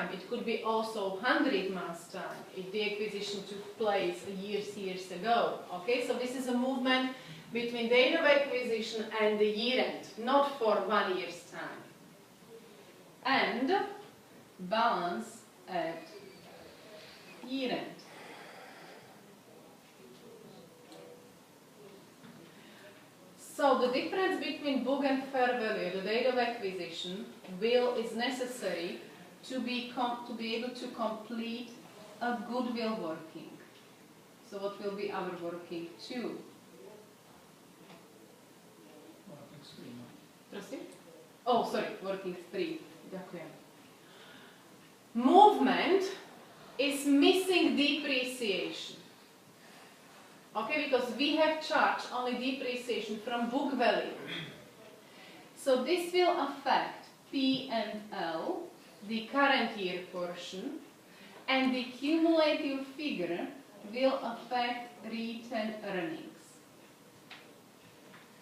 time. It could be also 100 months' time if the acquisition took place years ago. Okay, so this is a movement between date of acquisition and the year end, not for 1 year's time. And balance at year end. So the difference between book and fair value, the date of acquisition, is necessary to be able to complete a goodwill working. So what will be our working 2? Prosím? Oh, sorry, working 3. Ďakujem. Movement is missing depreciation. Okay, because we have charged only depreciation from book value. So this will affect P and L, the current year portion, and the cumulative figure will affect retained earnings.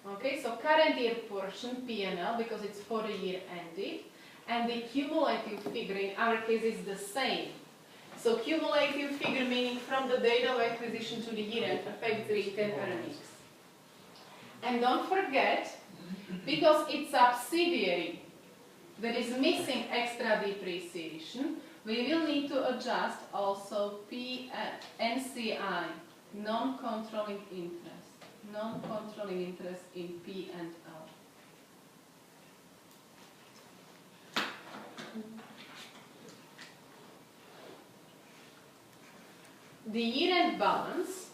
Okay, so current year portion, P and L, because it's for the year ended, and the cumulative figure in our case is the same. So cumulative figure meaning from the date of acquisition to the year end affects retained earnings. And don't forget, because it's subsidiary that is missing extra depreciation, we will need to adjust also NCI, non-controlling interest. Non-controlling interest in P and L. The year-end balance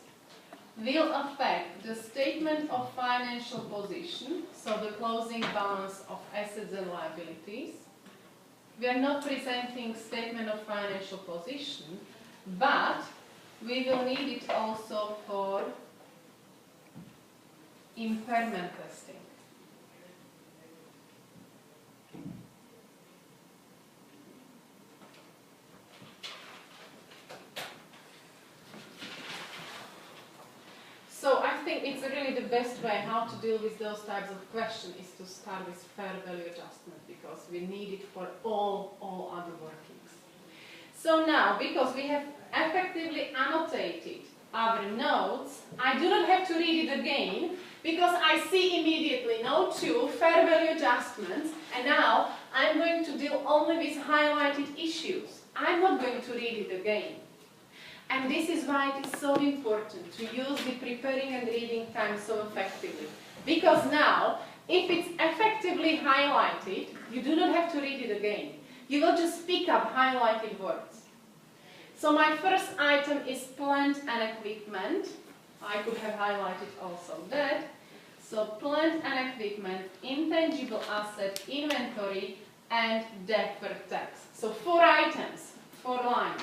will affect the statement of financial position, so the closing balance of assets and liabilities. We are not presenting statement of financial position, but we will need it also for impairment testing. So I think it's really the best way how to deal with those types of questions is to start with fair value adjustment, because we need it for all other workings. So now, because we have effectively annotated our notes, I do not have to read it again, because I see immediately note 2, fair value adjustments, and now I'm going to deal only with highlighted issues. I'm not going to read it again. And this is why it is so important to use the preparing and reading time so effectively. Because now, if it's effectively highlighted, you do not have to read it again. You will just pick up highlighted words. So my first item is plant and equipment. I could have highlighted also that. So plant and equipment, intangible asset, inventory, and deferred tax. So 4 items, 4 lines.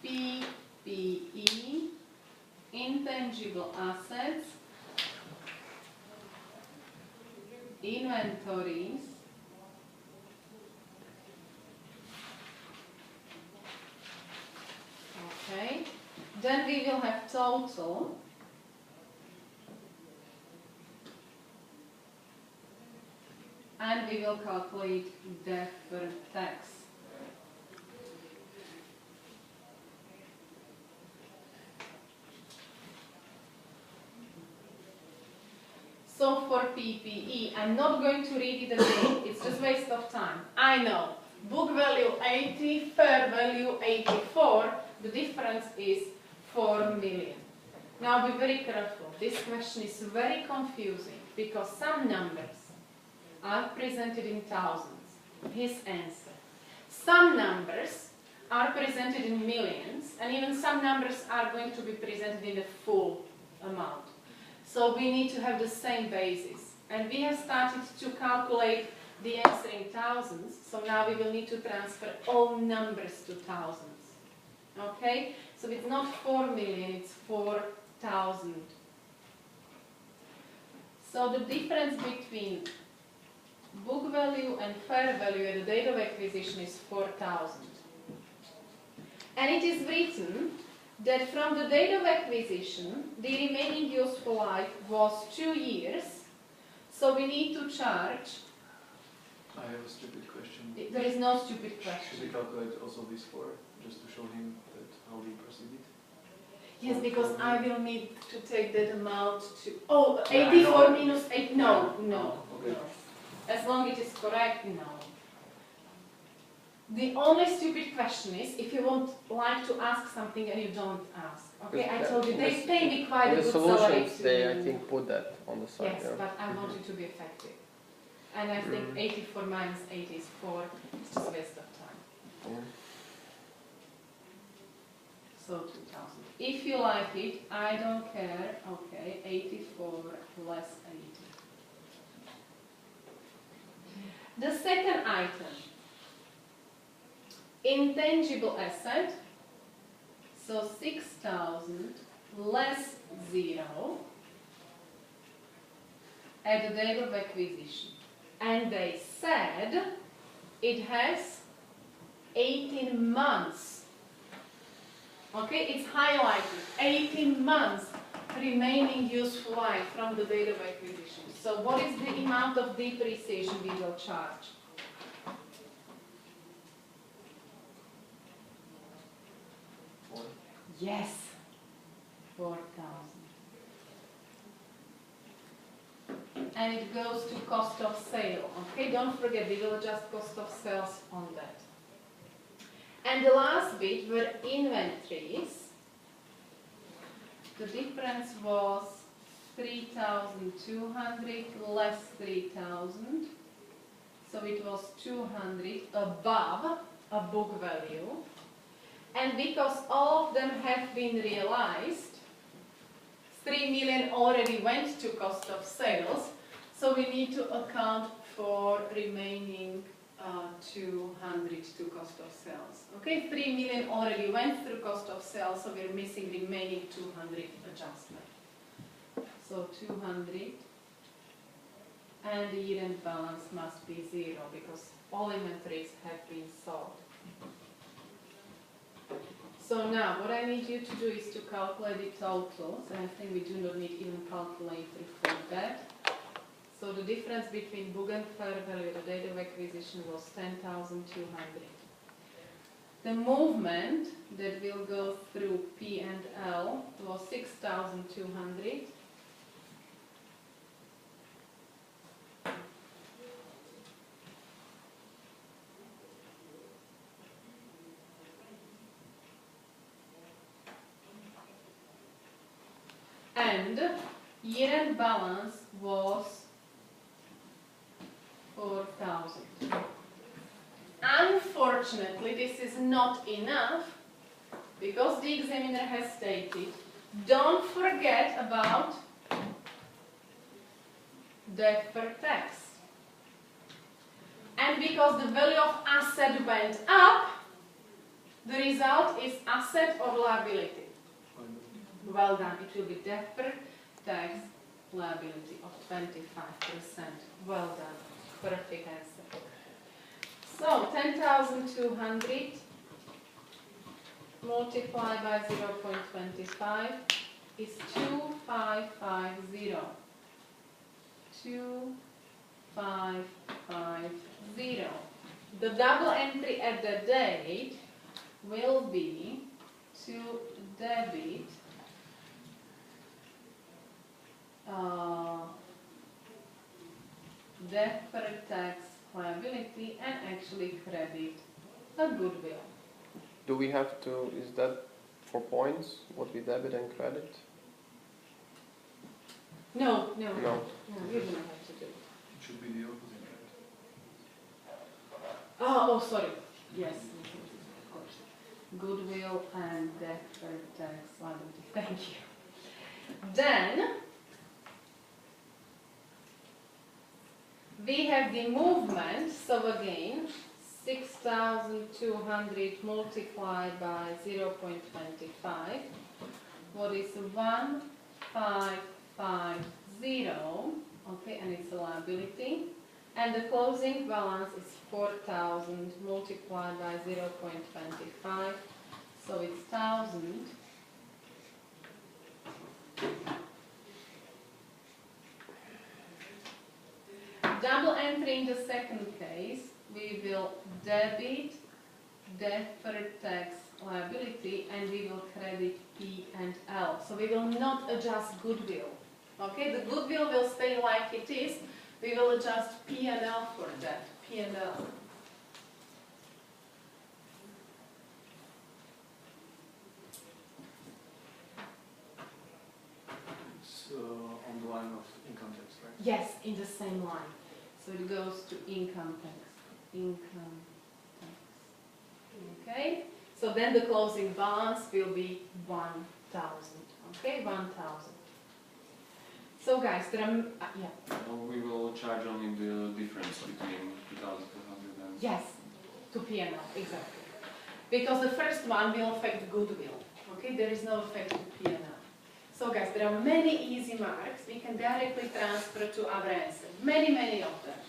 PPE, intangible assets, inventories, okay, then we will have total, and we will calculate deferred tax. So for PPE, I'm not going to read it again, it's just waste of time. I know, book value 80, fair value 84, the difference is 4 million. Now be very careful, this question is very confusing because some numbers are presented in thousands, his answer. Some numbers are presented in millions, and even some numbers are going to be presented in the full amount. So we need to have the same basis. And we have started to calculate the answer in thousands, so now we will need to transfer all numbers to thousands. Okay? So it's not 4 million, it's 4,000. So the difference between book value and fair value at the date of acquisition is 4,000. And it is written that from the date of acquisition, the remaining useful life was 2 years, so we need to charge a stupid question. There is no stupid question. Should we calculate also this for, just to show him that how we perceive it? Yes, because I will need to take that amount to... Oh, Yeah, 84 minus 8, no, Okay. no. As long as it is correct, no. The only stupid question is if you would like to ask something and you don't ask. Okay, I told you, they pay me quite a good salary. Solutions, they, I think, put that on the side. Yes, Yeah. but I want it to be effective. And I think 84 minus 8 is 4. It's just a waste of time. So 2000. If you like it, I don't care. Okay, 84 less 80. The second item, intangible asset. So 6,000 less 0 at the date of acquisition. And they said it has 18 months. Okay, it's highlighted. 18 months remaining useful life from the date of acquisition. So what is the amount of depreciation we will charge? Yes, 4,000. And it goes to cost of sale. Okay, don't forget, we will adjust cost of sales on that. And the last bit were inventories. The difference was 3,200 less 3,000. So it was 200 above a book value. And because all of them have been realized, 3 million already went to cost of sales, so we need to account for remaining 200 to cost of sales. Okay, 3 million already went through cost of sales, so we're missing remaining 200 adjustment. So 200, and the year-end balance must be 0 because all inventories have been sold. So now, what I need you to do is to calculate the totals, and I think we do not need even calculator for that. So the difference between book and fair value at the date of acquisition was 10,200. The movement that will go through P and L was 6,200. And year-end balance was 4,000. Unfortunately, this is not enough because the examiner has stated, don't forget about deferred tax. And because the value of asset went up, the result is asset or liability. Well done. It will be deferred tax liability of 25%. Well done. Perfect answer. So 10,200 multiplied by 0.25 is 2550. 2550. The double entry at the date will be to debit deferred tax liability and actually credit a goodwill. Do we have to, is that for points, what we debit and credit? No, No. you do not have to do it. It should be the opposite, right? Oh, sorry. Yes, of course. Goodwill and deferred tax liability. Thank you. Then we have the movement, so again, 6,200 multiplied by 0.25, what is 1550, okay, and it's a liability, and the closing balance is 4,000 multiplied by 0.25, so it's 1,000. Double entry in the second case. is we will debit deferred tax liability and we will credit P and L. So we will not adjust goodwill. Okay, the goodwill will stay like it is. We will adjust P and L for that. P and L. It's on the line of income tax, right? Yes, in the same line. So it goes to income tax. Income tax. Okay? So then the closing balance will be 1,000. Okay, 1,000. So guys, there are, yeah. We will charge only the difference between 2,200 and... Yes, to P&L, exactly. Because the first one will affect goodwill. Okay, there is no effect to P&L. So guys, there are many easy marks we can directly transfer to our answer. Many of them.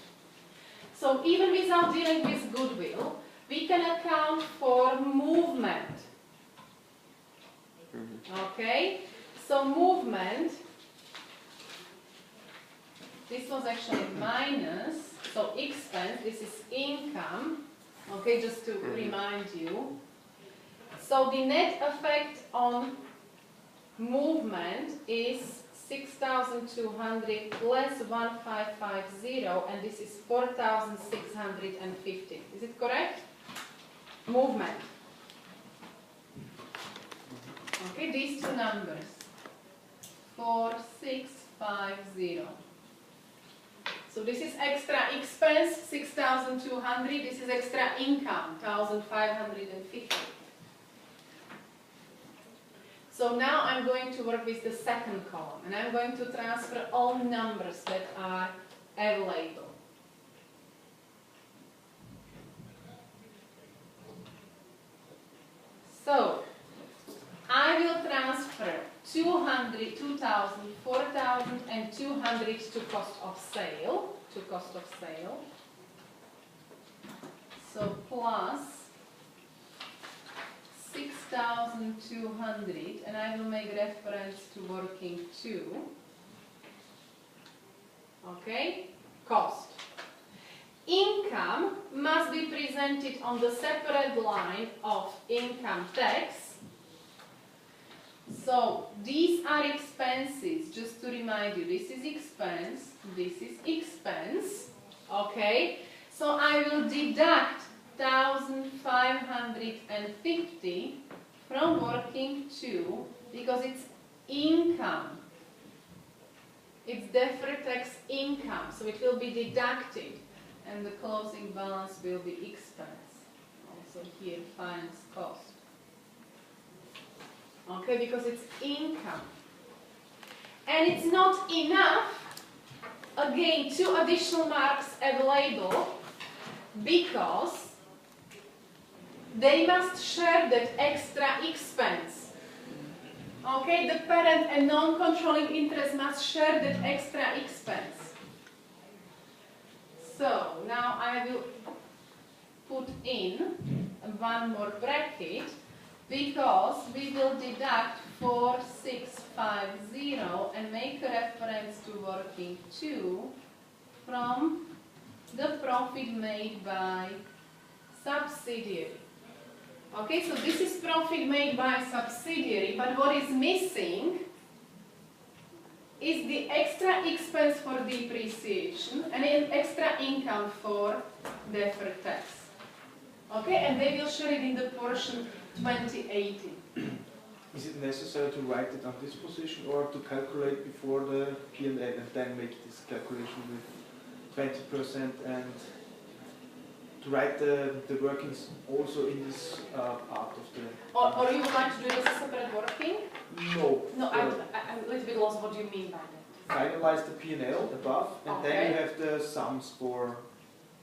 So even without dealing with goodwill, we can account for movement. Okay, so movement, this was actually minus, so expense, this is income, okay, just to remind you. So the net effect on movement is 6,200 less 1,550, and this is 4,650. Is it correct? Movement. Okay, these two numbers. 4,650. So this is extra expense, 6,200. This is extra income, 1,550. So now I'm going to work with the second column, and I'm going to transfer all numbers that are available. So I will transfer 200, 2,000, 4,000 and 200 to cost of sale, So plus 6,200, and I will make reference to working 2. Okay, cost. Income must be presented on the separate line of income tax. So these are expenses, just to remind you, this is expense, okay? So I will deduct 1,550 from working 2 because it's income. It's deferred tax income, so it will be deducted and the closing balance will be expense. Also here, finance cost. Okay, because it's income. And it's not enough, again, 2 additional marks available because they must share that extra expense. Okay, the parent and non-controlling interest must share that extra expense. So now I will put in one more bracket because we will deduct 4,650 and make a reference to working 2 from the profit made by subsidiary. Okay, so this is profit made by subsidiary, but what is missing is the extra expense for depreciation and an extra income for deferred tax. Okay, and they will share it in the portion 2080. Is it necessary to write it on this position or to calculate before the P&L and then make this calculation with 20% and to write the workings also in this part of the... Or you would like to do it as a separate working? No. No, I'm a little bit lost. What do you mean by that? Finalize the P&L above and Okay. then you have the sums for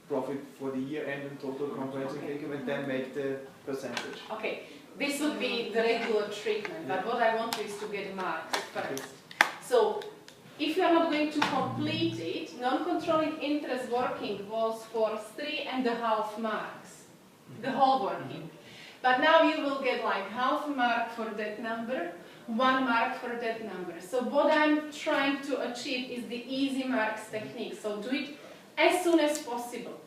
profit for the year end and total comprehensive income and then make the percentage. Okay, this would be the regular treatment, but what I want is to get marks first. So, if you are not going to complete it, non-controlling interest working was for 3.5 marks, the whole working. But now you will get like half a mark for that number, 1 mark for that number. So what I'm trying to achieve is the easy marks technique. So do it as soon as possible.